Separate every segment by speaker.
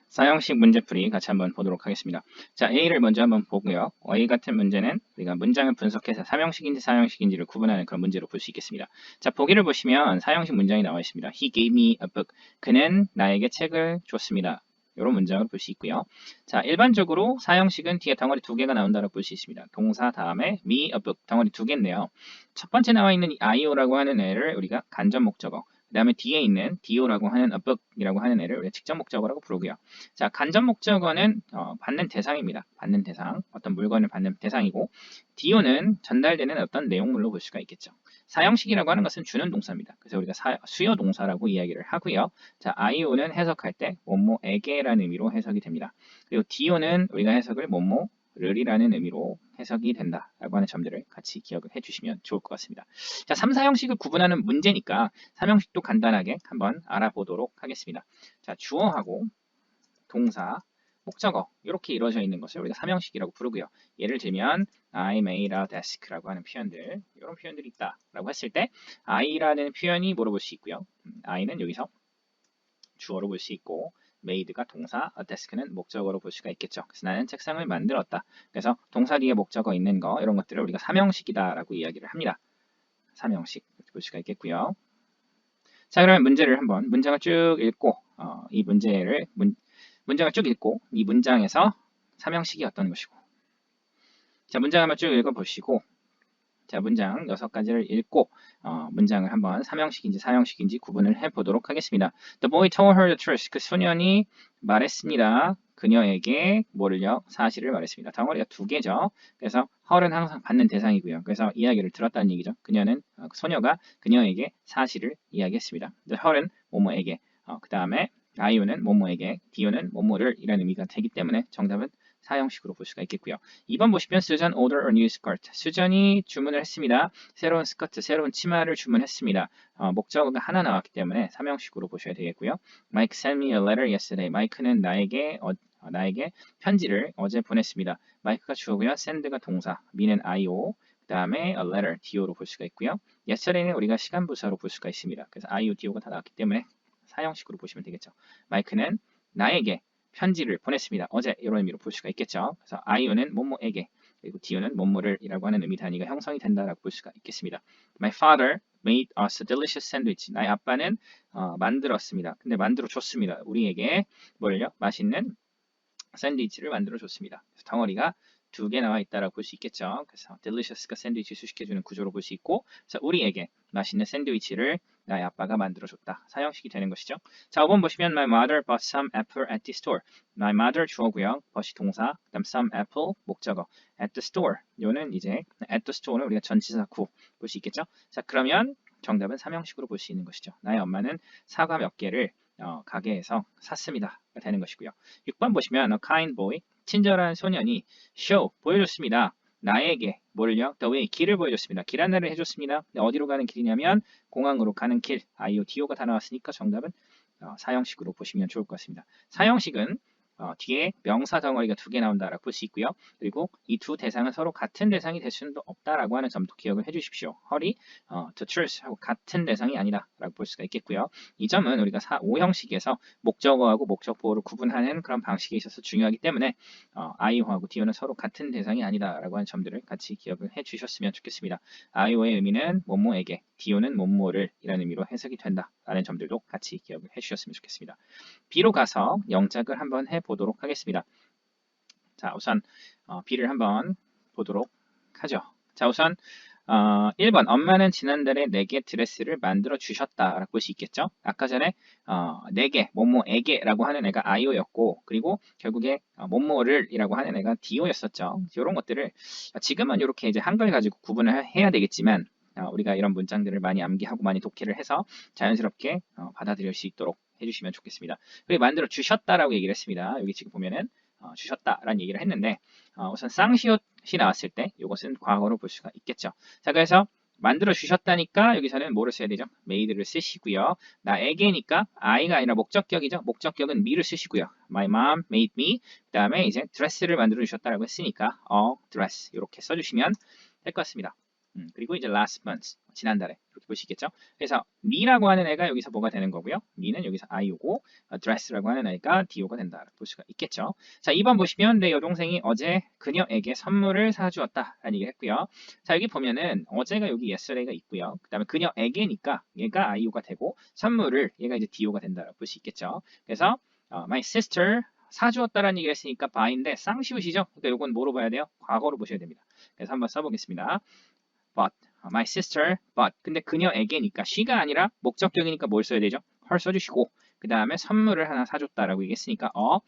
Speaker 1: 사형식 문제풀이 같이 한번 보도록 하겠습니다. 자, A를 먼저 한번 보고요. A 같은 문제는 우리가 문장을 분석해서 삼형식인지 사형식인지를 구분하는 그런 문제로 볼 수 있겠습니다. 자, 보기를 보시면 사형식 문장이 나와 있습니다. He gave me a book. 그는 나에게 책을 줬습니다. 이런 문장을 볼 수 있고요. 자, 일반적으로 사형식은 뒤에 덩어리 두 개가 나온다고 볼 수 있습니다. 동사 다음에 me a book 덩어리 두 개인데요. 첫 번째 나와 있는 이 IO라고 하는 애를 우리가 간접 목적어, 그 다음에 뒤에 있는 DO라고 하는 a book이라고 하는 애를 우리가 직접 목적어라고 부르고요. 자, 간접 목적어는 받는 대상입니다. 받는 대상, 어떤 물건을 받는 대상이고, DO는 전달되는 어떤 내용물로 볼 수가 있겠죠. 사형식이라고 하는 것은 주는 동사입니다. 그래서 우리가 수요 동사라고 이야기를 하고요. 자, IO는 해석할 때 뭐뭐에게라는 의미로 해석이 됩니다. 그리고 DO는 우리가 해석을 뭐뭐를이라는 의미로 해석이 된다라고 하는 점들을 같이 기억을 해주시면 좋을 것 같습니다. 자, 3, 4형식을 구분하는 문제니까 3형식도 간단하게 한번 알아보도록 하겠습니다. 자, 주어하고 동사, 목적어 이렇게 이루어져 있는 것을 우리가 3형식이라고 부르고요. 예를 들면 I made a desk라고 하는 표현들, 이런 표현들이 있다라고 했을 때 I라는 표현이 뭐로 볼 수 있고요. I는 여기서 주어로 볼 수 있고 made가 동사, a desk는 목적어로 볼 수가 있겠죠. 그래서 나는 책상을 만들었다. 그래서 동사 뒤에 목적어 있는 거 이런 것들을 우리가 3형식이다라고 이야기를 합니다. 3형식 이렇게 볼 수가 있겠고요. 자, 그러면 문장을 쭉 읽고 이 문장을 쭉 읽고 이 문장에서 삼형식이 어떤 것이고, 자, 문장 한번 쭉 읽어보시고, 자, 문장 6가지를 읽고 문장을 한번 삼형식인지 사형식인지 구분을 해보도록 하겠습니다. The boy told her the truth. 그 소년이 말했습니다. 그녀에게 뭐를요? 사실을 말했습니다. 덩어리가 두 개죠. 그래서 her은 항상 받는 대상이고요. 그래서 이야기를 들었다는 얘기죠. 소녀가 그녀에게 사실을 이야기했습니다. her은 뭐뭐에게, 그 다음에 IU는 뭐뭐에게, DU는 뭐뭐를 이라는 의미가 되기 때문에 정답은 사형식으로 볼 수가 있겠고요. 2번 보시면 Susan ordered a new skirt. 수전이 주문을 했습니다. 새로운 스커트, 새로운 치마를 주문했습니다. 목적어가 하나 나왔기 때문에 삼형식으로 보셔야 되겠고요. Mike sent me a letter yesterday. 마이크는 나에게 편지를 어제 보냈습니다. 마이크가 주어고요. send가 동사, me는 IO, 그 다음에 a letter, DO로 볼 수가 있고요. yesterday는 우리가 시간 부사로 볼 수가 있습니다. 그래서 IO, DO가 다 나왔기 때문에 사형식으로 보시면 되겠죠. 마이크는 나에게 편지를 보냈습니다. 어제 이런 의미로 볼 수가 있겠죠. 그래서 IO는 뭐뭐에게, 그리고 DO는 뭐뭐를 이라고 하는 의미 단위가 형성이 된다라고 볼 수가 있겠습니다. My father made us a delicious sandwich. 나의 아빠는 만들었습니다. 근데 만들어줬습니다. 우리에게 뭘요? 맛있는 샌드위치를 만들어줬습니다. 그래서 덩어리가 두 개 나와 있다라고 볼 수 있겠죠. 그래서 delicious가 샌드위치 수식해주는 구조로 볼 수 있고, 그래서 우리에게 맛있는 샌드위치를 나의 아빠가 만들어줬다. 사형식이 되는 것이죠. 자, 5번 보시면 My mother bought some apple at the store. My mother 주어고요. bought 동사, 그 다음 some apple 목적어. at the store. 요는 이제 at the store는 우리가 전치사 구 볼 수 있겠죠. 자, 그러면 정답은 삼형식으로 볼 수 있는 것이죠. 나의 엄마는 사과 몇 개를 가게에서 샀습니다. 되는 것이고요. 6번 보시면 A kind boy, 친절한 소년이 show, 보여줬습니다. 나에게 뭐를요? The way, 길을 보여줬습니다. 길 안내를 해줬습니다. 어디로 가는 길이냐면 공항으로 가는 길. IO, DO가 다 나왔으니까 정답은 사형식으로 보시면 좋을 것 같습니다. 사형식은 뒤에 명사 덩어리가 두 개 나온다라고 볼 수 있고요. 그리고 이 두 대상은 서로 같은 대상이 될 수는 없다라고 하는 점도 기억을 해주십시오. 허리, the truth하고 같은 대상이 아니다라고 볼 수가 있겠고요. 이 점은 우리가 5형식에서 목적어하고 목적보호를 구분하는 그런 방식에 있어서 중요하기 때문에 IO하고 DO는 서로 같은 대상이 아니다라고 하는 점들을 같이 기억을 해주셨으면 좋겠습니다. IO의 의미는 뭐뭐에게, DO는 뭐뭐를 이라는 의미로 해석이 된다라는 점들도 같이 기억을 해주셨으면 좋겠습니다. B로 가서 영작을 한번 해보도록 하겠습니다. 자, 우선 B를 한번 보도록 하죠. 자, 우선 1번 엄마는 지난달에 내게 드레스를 만들어 주셨다라고 볼 수 있겠죠. 아까 전에 내게, 뭐뭐에게라고 하는 애가 IO였고, 그리고 결국에 뭐뭐를이라고 하는 애가 DO였었죠. 이런 것들을 지금은 이렇게 이제 한글 가지고 구분을 해야 되겠지만 우리가 이런 문장들을 많이 암기하고 많이 독해를 해서 자연스럽게 받아들일 수 있도록 해주시면 좋겠습니다. 그리고 만들어 주셨다라고 얘기를 했습니다. 여기 지금 보면은 주셨다라는 얘기를 했는데 우선 쌍시옷이 나왔을 때 이것은 과거로 볼 수가 있겠죠. 자, 그래서 만들어 주셨다니까 여기서는 뭐를 써야 되죠? made를 쓰시고요. 나에게니까 I가 아니라 목적격이죠. 목적격은 me를 쓰시고요. My mom made me. 그 다음에 이제 dress를 만들어 주셨다라고 했으니까 a dress 이렇게 써주시면 될 것 같습니다. 그리고 이제 last month, 지난달에 이렇게 볼 수 있겠죠. 그래서 me라고 하는 애가 여기서 뭐가 되는 거고요. me는 여기서 I오고 dress라고 하는 애가 Do가 된다 볼 수가 있겠죠. 자, 2번 보시면 내 여동생이 어제 그녀에게 선물을 사주었다라는 얘기를 했고요. 자, 여기 보면은 어제가 여기 yesterday가 있고요. 그 다음에 그녀에게니까 얘가 I오가 되고 선물을 얘가 이제 Do가 된다 볼 수 있겠죠. 그래서 my sister 사주었다라는 얘기를 했으니까 by인데 쌍시옷이죠. 그러니까 요건 뭐로 봐야 돼요? 과거로 보셔야 됩니다. 그래서 한번 써보겠습니다. but my sister but 근데 그녀에게니까 she가 아니라 목적격이니까 뭘 써야 되죠? her 써주시고 그 다음에 선물을 하나 사줬다라고 얘기했으니까 a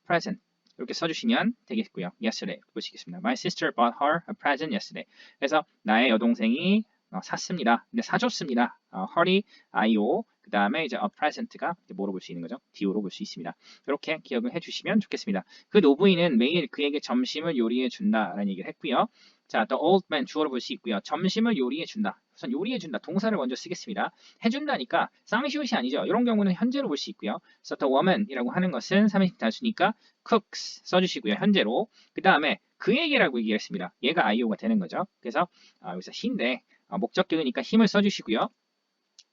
Speaker 1: present 이렇게 써주시면 되겠고요. yesterday 보시겠습니다. My sister bought her a present yesterday. 그래서 나의 여동생이 샀습니다. 근데 사줬습니다. her이 IO 그 다음에 이제 a present가 뭐로 볼 수 있는 거죠? DO로 볼 수 있습니다. 이렇게 기억을 해주시면 좋겠습니다. 그 노부인은 매일 그에게 점심을 요리해 준다라는 얘기를 했고요. 자, the old man 주어로 볼 수 있고요. 점심을 요리해 준다. 우선 요리해 준다. 동사를 먼저 쓰겠습니다. 해준다니까 쌍시옷이 아니죠. 이런 경우는 현재로 볼 수 있고요. 그래서 the woman이라고 하는 것은 3인칭 단수니까 cooks 써주시고요. 현재로. 그 다음에 그에게라고 얘기를 했습니다. 얘가 IO가 되는 거죠. 그래서 여기서 he인데 목적격이니까 힘을 써주시고요.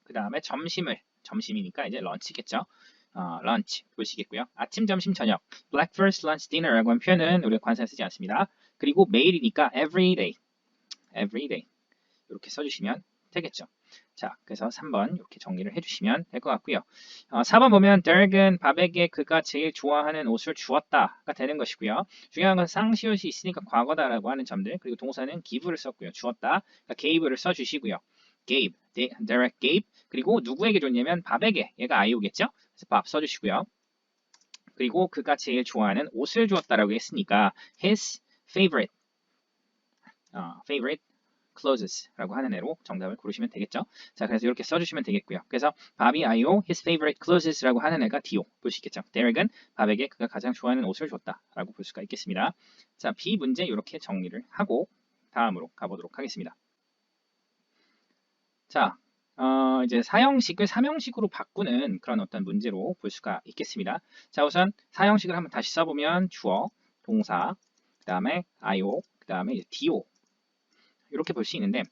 Speaker 1: 그 다음에 점심이니까 이제 런치겠죠. 런치 보시겠고요. 아침, 점심, 저녁 breakfast, lunch, dinner라고 하는 표현은 우리가 관사에 쓰지 않습니다. 그리고 매일이니까 every day 이렇게 써주시면 되겠죠. 자, 그래서 3번 이렇게 정리를 해주시면 될 것 같고요. 4번 보면 Derek은 밥에게 그가 제일 좋아하는 옷을 주었다가 되는 것이고요. 중요한 건 쌍시옷이 있으니까 과거다라고 하는 점들 그리고 동사는 give를 썼고요. 주었다, 그러니까 gave를 써주시고요. gave, Derek gave 그리고 누구에게 줬냐면 밥에게 얘가 IO겠죠. 그래서 밥 써주시고요. 그리고 그가 제일 좋아하는 옷을 주었다라고 했으니까 his favorite clothes라고 하는 애로 정답을 고르시면 되겠죠. 자, 그래서 이렇게 써주시면 되겠고요. 그래서 밥이 IO, his favorite clothes라고 하는 애가 DO 볼 수 있겠죠. Derek은 밥에게 그가 가장 좋아하는 옷을 줬다라고 볼 수가 있겠습니다. 자, B 문제 이렇게 정리를 하고 다음으로 가보도록 하겠습니다. 자, 이제 사형식을 삼형식으로 바꾸는 그런 어떤 문제로 볼 수가 있겠습니다. 자, 우선 사형식을 한번 다시 써보면 주어, 동사, 그 다음에 IO, 그 다음에 DO 이렇게 볼 수 있는데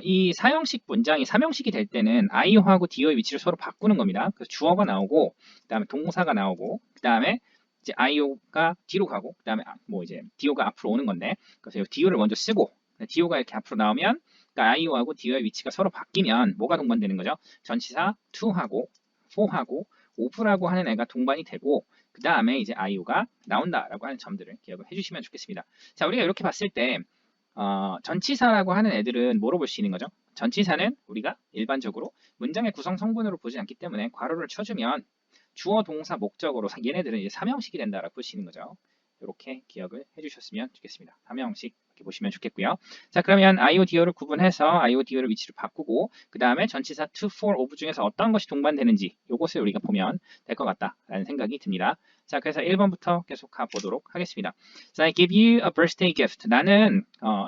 Speaker 1: 이 사형식 문장이 삼형식이 될 때는 IO하고 DO의 위치를 서로 바꾸는 겁니다. 그래서 주어가 나오고 그 다음에 동사가 나오고 그 다음에 이제 IO가 뒤로 가고 그 다음에 뭐 이제 DO가 앞으로 오는 건데 그래서 DO를 먼저 쓰고 DO가 이렇게 앞으로 나오면 그러니까 IO하고 DO의 위치가 서로 바뀌면 뭐가 동반되는 거죠? 전치사 to하고 for하고 of라고 하는 애가 동반이 되고 그 다음에 이제 IO가 나온다라고 하는 점들을 기억을 해주시면 좋겠습니다. 자, 우리가 이렇게 봤을 때 전치사라고 하는 애들은 뭐로 볼 수 있는 거죠? 전치사는 우리가 일반적으로 문장의 구성 성분으로 보지 않기 때문에 괄호를 쳐주면 주어, 동사, 목적어로 얘네들은 이제 삼형식이 된다라고 볼 수 있는 거죠. 이렇게 기억을 해주셨으면 좋겠습니다. 삼형식 이렇게 보시면 좋겠고요. 자, 그러면 IODO를 구분해서 IODO를 위치를 바꾸고 그 다음에 전치사 to, for, of 중에서 어떤 것이 동반되는지 이것을 우리가 보면 될 것 같다라는 생각이 듭니다. 자, 그래서 1번부터 계속 가보도록 하겠습니다. So I give you a birthday gift. 나는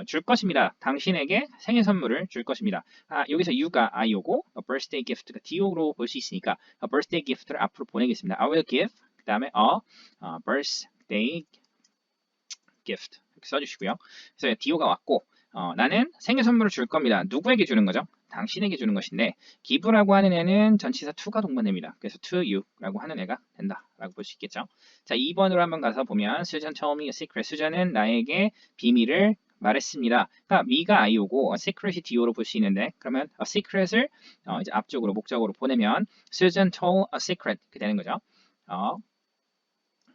Speaker 1: 줄 것입니다. 당신에게 생일 선물을 줄 것입니다. 여기서 you가 I오고 a birthday gift가 DO로 볼 수 있으니까 a birthday gift를 앞으로 보내겠습니다. I will give 그 다음에 a birthday gift 이렇게 써주시고요. 그래서 DO가 왔고 나는 생일 선물을 줄 겁니다. 누구에게 주는 거죠? 당신에게 주는 것인데 give라고 하는 애는 전치사 to가 동반됩니다. 그래서 to you라고 하는 애가 된다라고 볼 수 있겠죠. 자, 2번으로 한번 가서 보면 Susan told me a secret. 수잔은 나에게 비밀을 말했습니다. 그러니까 me가 I오고 secret이 DO로 볼 수 있는데 그러면 a secret을 이제 앞쪽으로 목적으로 보내면 Susan told a secret 이렇게 되는 거죠.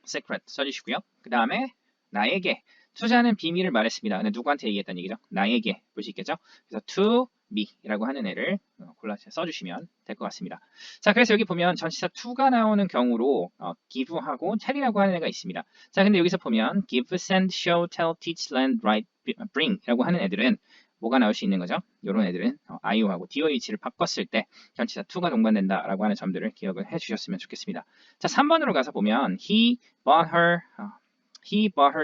Speaker 1: secret 써주시고요. 그 다음에 나에게 수자는 비밀을 말했습니다. 근데 누구한테 얘기했다는 얘기죠? 나에게 볼 수 있겠죠? 그래서 to me라고 하는 애를 골라서 써주시면 될 것 같습니다. 자, 그래서 여기 보면 전치사 to가 나오는 경우로 give하고 tell이라고 하는 애가 있습니다. 자, 근데 여기서 보면 give, send, show, tell, teach, lend, write, bring이라고 하는 애들은 뭐가 나올 수 있는 거죠? 이런 애들은 IO하고 DO의 위치를 바꿨을 때 전치사 to가 동반된다라고 하는 점들을 기억을 해주셨으면 좋겠습니다. 자, 3번으로 가서 보면 he bought her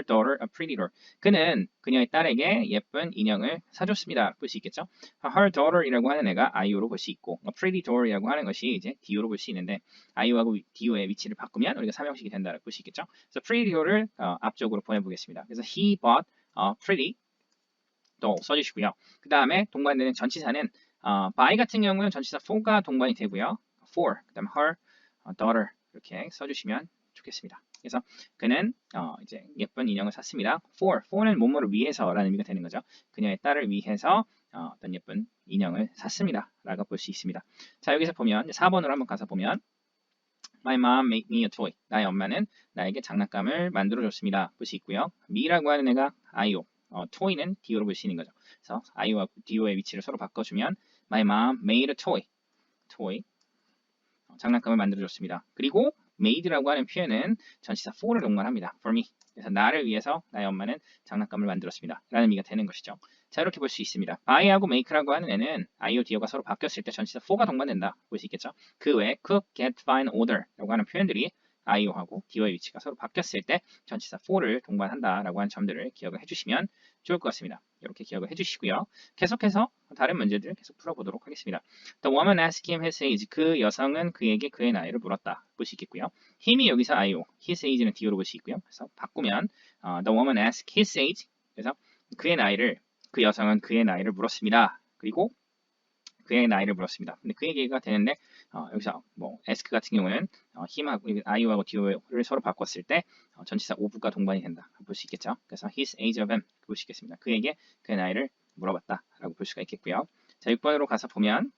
Speaker 1: daughter a pretty doll. 그는 그녀의 딸에게 예쁜 인형을 사줬습니다. 볼 수 있겠죠? her daughter이라고 하는 애가 IO로 볼 수 있고 a pretty doll이라고 하는 것이 이제 DO로 볼 수 있는데 IO하고 DO의 위치를 바꾸면 우리가 삼형식이 된다고 볼 수 있겠죠? 그래서 pretty doll을 앞쪽으로 보내보겠습니다. 그래서 he bought a pretty 또 써주시고요. 그 다음에 동반되는 전치사는 by 같은 경우는 전치사 for가 동반이 되고요. for, 그 다음 her, daughter 이렇게 써주시면 좋겠습니다. 그래서 그는 이제 예쁜 인형을 샀습니다. for는 뭐뭐를 위해서라는 의미가 되는 거죠. 그녀의 딸을 위해서 어떤 예쁜 인형을 샀습니다. 라고 볼 수 있습니다. 자, 여기서 보면 4번으로 한번 가서 보면 My mom made me a toy. 나의 엄마는 나에게 장난감을 만들어줬습니다. 볼 수 있고요. me라고 하는 애가 IO, toy는 DO로 볼 수 있는 거죠. 그래서 IO와 DO의 위치를 서로 바꿔주면 My mom made a toy. 장난감을 만들어줬습니다. 그리고 made라고 하는 표현은 전치사 for를 동반합니다. for me. 그래서 나를 위해서 나의 엄마는 장난감을 만들었습니다. 라는 의미가 되는 것이죠. 자, 이렇게 볼 수 있습니다. buy하고 make라고 하는 애는 IO, DO가 서로 바뀌었을 때 전치사 for가 동반된다. 볼 수 있겠죠. 그 외에 cook, get, find, order 라고 하는 표현들이 IO하고 DO의 위치가 서로 바뀌었을 때 전치사 for를 동반한다라고 하는 점들을 기억을 해주시면 좋을 것 같습니다. 이렇게 기억을 해주시고요. 계속해서 다른 문제들 계속 풀어보도록 하겠습니다. The woman asked him his age. 그 여성은 그에게 그의 나이를 물었다. 볼 수 있겠고요. 힘이 여기서 IO, his age는 DO로 볼 수 있고요. 그래서 바꾸면 the woman asked his age. 그래서 그 여성은 그의 나이를 물었습니다. 그리고 그의 나이를 물었습니다. 근데 그 얘기가 되는데 여기서 뭐 ask 같은 경우는 힘하고 IO하고 DO를 서로 바꿨을 때 전치사 오브가 동반이 된다. 볼 수 있겠죠. 그래서 his age of him 볼 수 있겠습니다. 그에게 그의 나이를 물어봤다라고 볼 수가 있겠고요. 자, 6번으로 가서 보면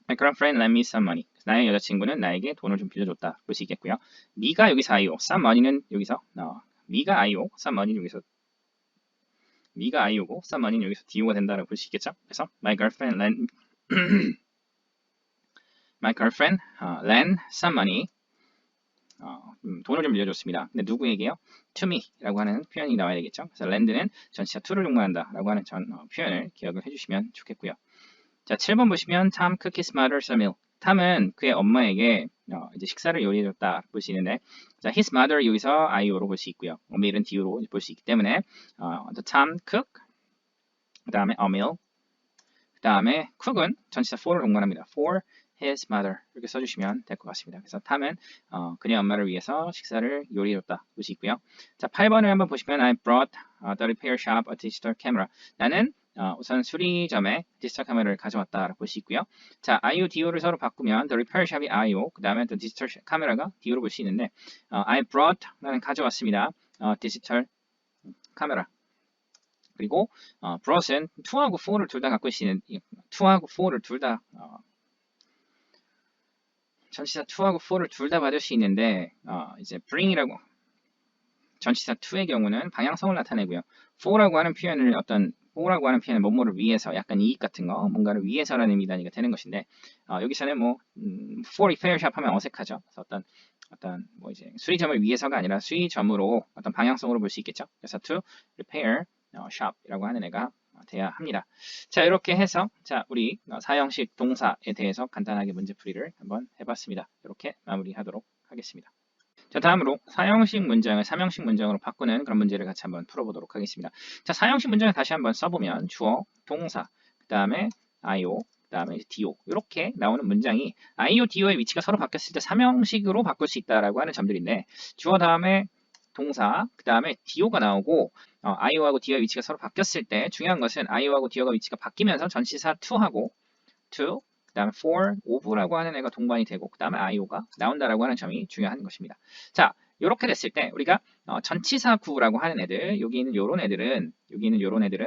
Speaker 1: My girlfriend lent me some money. 나의 여자친구는 나에게 돈을 좀 빌려줬다. 볼 수 있겠고요. me가 여기서 IO, some money는 여기서 me가 IO, some money는 여기서 me가 IO고 some money는 여기서 DO가 된다라고 볼 수 있겠죠. 그래서 my girlfriend lent some money. 돈을 좀 빌려줬습니다. 근데 누구에게요? To me라고 하는 표현이 나와야 되겠죠. 그래서 lend는 전치사 to를 동반한다라고 하는 표현을 기억을 해주시면 좋겠고요. 자, 7번 보시면 Tom cooked his mother's meal. 탐은 그의 엄마에게 이제 식사를 요리해줬다 볼 수 있는데, 자, his mother 여기서 IO로 볼 수 있고요. meal은 DO로 볼 수 있기 때문에 the Tom cook 그 다음에 a meal 그 다음에 cook은 전치사 for를 동반합니다. for his mother 이렇게 써주시면 될 것 같습니다. 그래서 탐은 그의 엄마를 위해서 식사를 요리해줬다 볼 수 있고요. 자, 8번을 한번 보시면 I brought the repair shop a digital camera. 나는 우선 수리점에 디지털 카메라를 가져왔다라고 볼 수 있고요. 자, IO, DO를 서로 바꾸면 the repair shop이 IO, 그 다음에 the 디지털 카메라가 DO로 볼 수 있는데 I brought, 나는 가져왔습니다. 디지털 카메라. 그리고 brought은 2하고 4를 둘 다 갖고 있는 2하고 4를 둘 다 전치사 2하고 4를 둘 다 받을 수 있는데 이제 bring이라고 전치사 2의 경우는 방향성을 나타내고요. 4라고 하는 표현을 뭐라고 하는 표현은 뭐뭐를 위해서 약간 이익 같은 거 뭔가를 위해서라는 의미 단위가 되는 것인데 여기서는 뭐 for repair shop 하면 어색하죠. 그래서 어떤 뭐 이제 수리점을 위해서가 아니라 수리점으로 어떤 방향성으로 볼 수 있겠죠. 그래서 to repair shop이라고 하는 애가 돼야 합니다. 자, 이렇게 해서 자, 우리 사형식 동사에 대해서 간단하게 문제풀이를 한번 해봤습니다. 이렇게 마무리하도록 하겠습니다. 자, 다음으로 사형식 문장을 삼형식 문장으로 바꾸는 그런 문제를 같이 한번 풀어보도록 하겠습니다. 자, 사형식 문장을 다시 한번 써보면 주어, 동사, 그 다음에 IO, 그 다음에 DO 이렇게 나오는 문장이 IO, DO의 위치가 서로 바뀌었을 때 삼형식으로 바꿀 수 있다라고 하는 점들인데 주어 다음에 동사, 그 다음에 DO가 나오고 IO하고 DO의 위치가 서로 바뀌었을 때 중요한 것은 IO하고 DO가 위치가 바뀌면서 전치사 to하고 to 그 다음에 for, of라고 하는 애가 동반이 되고 그 다음에 IO가 나온다라고 하는 점이 중요한 것입니다. 자, 이렇게 됐을 때 우리가 전치사 구라고 하는 애들, 여기 있는 요런 애들은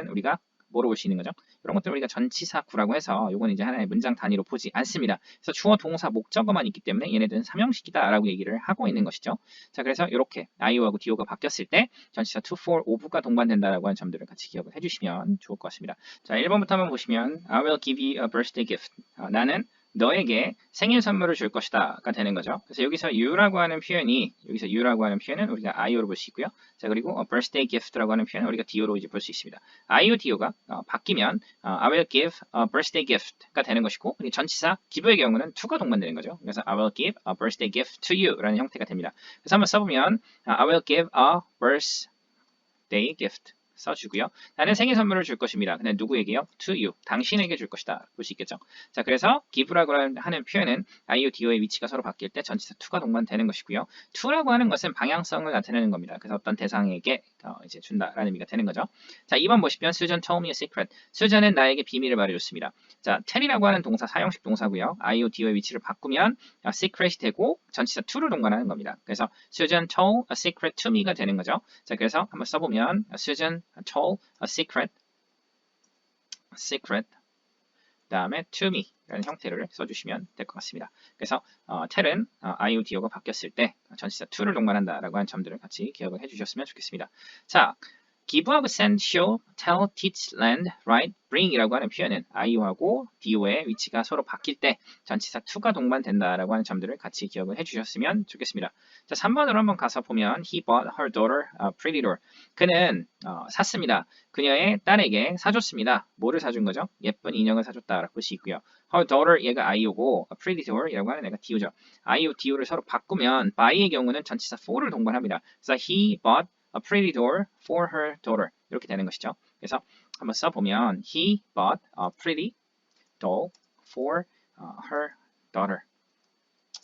Speaker 1: 우리가 뭐로 볼 수 있는 거죠? 이런 것들 우리가 전치사 구라고 해서 요건 이제 하나의 문장 단위로 보지 않습니다. 그래서 주어, 동사, 목적어만 있기 때문에 얘네들은 삼형식이다라고 얘기를 하고 있는 것이죠. 자, 그래서 이렇게 IO하고 DO가 바뀌었을 때 전치사 to, for, of가 동반된다라고 하는 점들을 같이 기억을 해주시면 좋을 것 같습니다. 자, 1번부터 한번 보시면 I will give you a birthday gift. 나는 너에게 생일 선물을 줄 것이다가 되는 거죠. 그래서 여기서 you라고 하는 표현은 우리가 IO로 볼 수 있고요. 자, 그리고 birthday gift라고 하는 표현은 우리가 DO로 이제 볼 수 있습니다. IO, DO가 바뀌면 I will give a birthday gift가 되는 것이고 전치사 give의 경우는 to가 동반되는 거죠. 그래서 I will give a birthday gift to you라는 형태가 됩니다. 그래서 한번 써보면 I will give a birthday gift. 써주고요. 나는 생일 선물을 줄 것입니다. 근데 누구에게요? To you. 당신에게 줄 것이다. 볼 수 있겠죠. 자, 그래서 give라고 하는 표현은 IO, DO의 위치가 서로 바뀔 때 전치사 to가 동반되는 것이고요. to라고 하는 것은 방향성을 나타내는 겁니다. 그래서 어떤 대상에게 이제 준다라는 의미가 되는 거죠. 자, 2번 보시면 Susan told me a secret. 수잔은 나에게 비밀을 말해줬습니다. 자, tell이라고 하는 동사 사형식 동사고요. IO, DO의 위치를 바꾸면 secret이 되고 전치사 to를 동반하는 겁니다. 그래서 Susan told a secret to me가 되는 거죠. 자, 그래서 한번 써보면 Susan told a secret 다음에 to me 라는 형태를 써주시면 될 것 같습니다. 그래서 tell은 IO, DO가 바뀌었을 때 전치사 to를 동반한다 라고 하는 점들을 같이 기억을 해주셨으면 좋겠습니다. 자, give up, send, show, tell, teach, lend, write, bring 이라고 하는 표현은 IO하고 DO의 위치가 서로 바뀔 때 전치사 to가 동반된다라고 하는 점들을 같이 기억을 해주셨으면 좋겠습니다. 자, 3번으로 한번 가서 보면 He bought her daughter a pretty doll. 그는 샀습니다. 그녀의 딸에게 사줬습니다. 뭐를 사준 거죠? 예쁜 인형을 사줬다라고 볼 수 있고요. Her daughter 얘가 IO고 pretty doll이라고 하는 애가 DO죠. IO, DO를 서로 바꾸면 by의 경우는 전치사 for를 동반합니다. 그래서 he bought a pretty doll for her daughter 이렇게 되는 것이죠. 그래서 한번 써보면 he bought a pretty doll for her daughter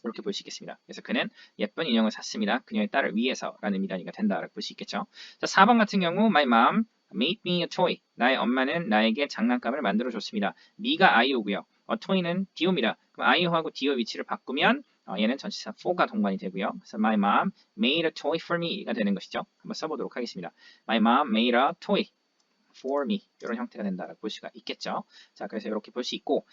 Speaker 1: 이렇게 볼 수 있겠습니다. 그래서 그는 예쁜 인형을 샀습니다. 그녀의 딸을 위해서라는 의미가 된다라고 볼 수 있겠죠. 자, 4번 같은 경우 my mom made me a toy. 나의 엄마는 나에게 장난감을 만들어줬습니다. me가 IO고요. toy는 DO입니다. 그럼 IO하고 DO 위치를 바꾸면 얘는 전치사 for가 동반이 되고요. 그래서 my mom made a toy for me가 되는 것이죠. 한번 써보도록 하겠습니다. My mom made a toy for me 이런 형태가 된다라고 볼 수가 있겠죠. 자, 그래서 이렇게 볼 수 있고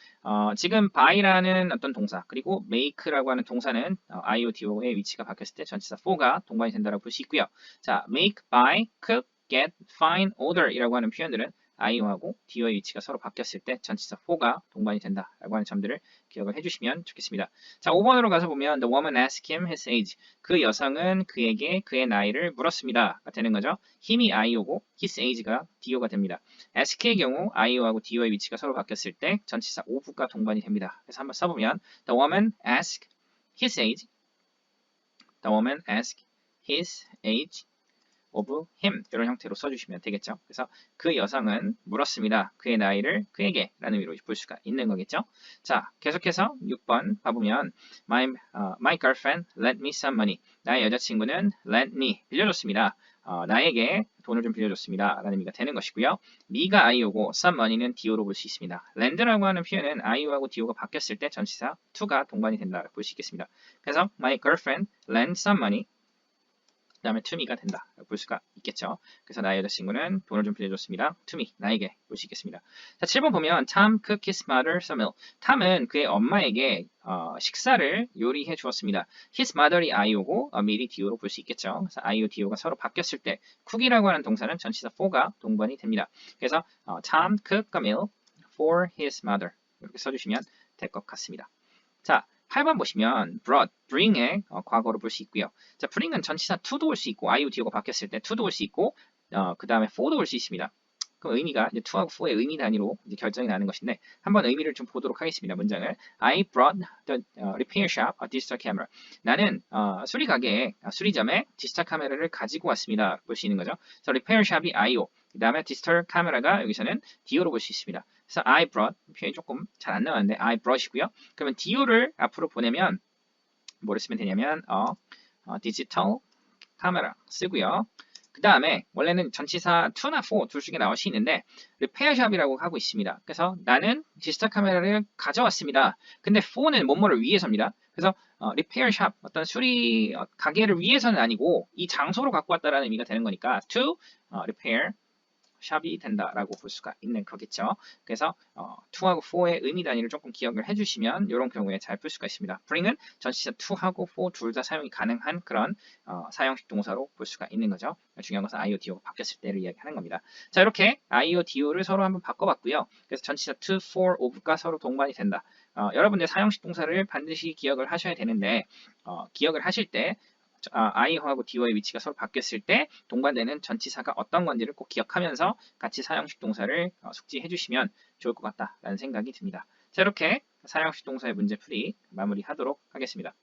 Speaker 1: 지금 buy라는 어떤 동사 그리고 make라고 하는 동사는 IO, DO의 위치가 바뀌었을 때 전치사 for가 동반이 된다라고 볼 수 있고요. 자, make, buy, cook, get, find, order 이라고 하는 표현들은 IO하고 DO의 위치가 서로 바뀌었을 때 전치사 for가 동반이 된다라고 하는 점들을 기억을 해주시면 좋겠습니다. 자, 5번으로 가서 보면 The woman asked him his age. 그 여성은 그에게 그의 나이를 물었습니다가 되는 거죠. 힘이 IO고 his age가 DO가 됩니다. ask의 경우 IO하고 DO의 위치가 서로 바뀌었을 때 전치사 of가 동반이 됩니다. 그래서 한번 써보면 The woman asked his age. The woman asked his age of him 이런 형태로 써주시면 되겠죠. 그래서 그 여성은 물었습니다. 그의 나이를 그에게 라는 의미로 볼 수가 있는 거겠죠. 자, 계속해서 6번 봐보면 my girlfriend lent me some money. 나의 여자친구는 lent me 빌려줬습니다. 나에게 돈을 좀 빌려줬습니다. 라는 의미가 되는 것이고요. me가 IO고 some money는 DO로 볼 수 있습니다. lend라고 하는 표현은 IO하고 DO가 바뀌었을 때 전치사 to가 동반이 된다고 볼 수 있겠습니다. 그래서 my girlfriend lent some money 그 다음에 to me가 된다. 볼 수가 있겠죠. 그래서 나의 여자친구는 돈을 좀 빌려줬습니다. to me, 나에게 볼 수 있겠습니다. 자, 7번 보면 Tom cooked his mother some meal. 탐은 그의 엄마에게 식사를 요리해 주었습니다. his mother이 IO고 meal이 DO로 볼 수 있겠죠. 그래서 IO, DO가 서로 바뀌었을 때 cook이라고 하는 동사는 전치사 for가 동반이 됩니다. 그래서 Tom cooked a meal for his mother 이렇게 써주시면 될 것 같습니다. 자, 8번 보시면 brought, bring의 과거로 볼 수 있고요. 자, bring은 전치사 to도 올 수 있고 IO, DO가 바뀌었을 때 to도 올 수 있고 그 다음에 for도 올 수 있습니다. 그럼 의미가 이제 to하고 for의 의미 단위로 이제 결정이 나는 것인데 한번 의미를 좀 보도록 하겠습니다. 문장을 I brought the repair shop a digital camera. 나는 수리 가게에 수리점에 디지털 카메라를 가지고 왔습니다. 볼 수 있는 거죠. 그래서 repair shop이 IO, 그 다음에 디지털 카메라가 여기서는 DO로 볼 수 있습니다. 그래서 I brought 표현이 조금 잘 안 나왔는데 I brought이고요. 그러면 DO를 앞으로 보내면 뭐를 쓰면 되냐면 디지털 카메라 쓰고요. 그 다음에 원래는 전치사 to나 for 둘 중에 나올 수 있는데 repair shop이라고 하고 있습니다. 그래서 나는 디지털 카메라를 가져왔습니다. 근데 for는 뭐뭐를 위해서입니다. 그래서 repair shop 어떤 수리 가게를 위해서는 아니고 이 장소로 갖고 왔다라는 의미가 되는 거니까 to repair 샵이 된다라고 볼 수가 있는 거겠죠. 그래서 to하고 for의 의미 단위를 조금 기억을 해주시면 이런 경우에 잘 풀 수가 있습니다. bring은 전치사 to하고 for 둘 다 사용이 가능한 그런 사형식 동사로 볼 수가 있는 거죠. 중요한 것은 IO, DO가 바뀌었을 때를 이야기하는 겁니다. 자, 이렇게 IO, DO를 서로 한번 바꿔봤고요. 그래서 전치사 to, for, of가 서로 동반이 된다. 여러분들 사형식 동사를 반드시 기억을 하셔야 되는데 기억을 하실 때 IO하고 DO의 위치가 서로 바뀌었을 때 동반되는 전치사가 어떤 건지를 꼭 기억하면서 같이 사형식 동사를 숙지해 주시면 좋을 것 같다라는 생각이 듭니다. 자, 이렇게 사형식 동사의 문제풀이 마무리하도록 하겠습니다.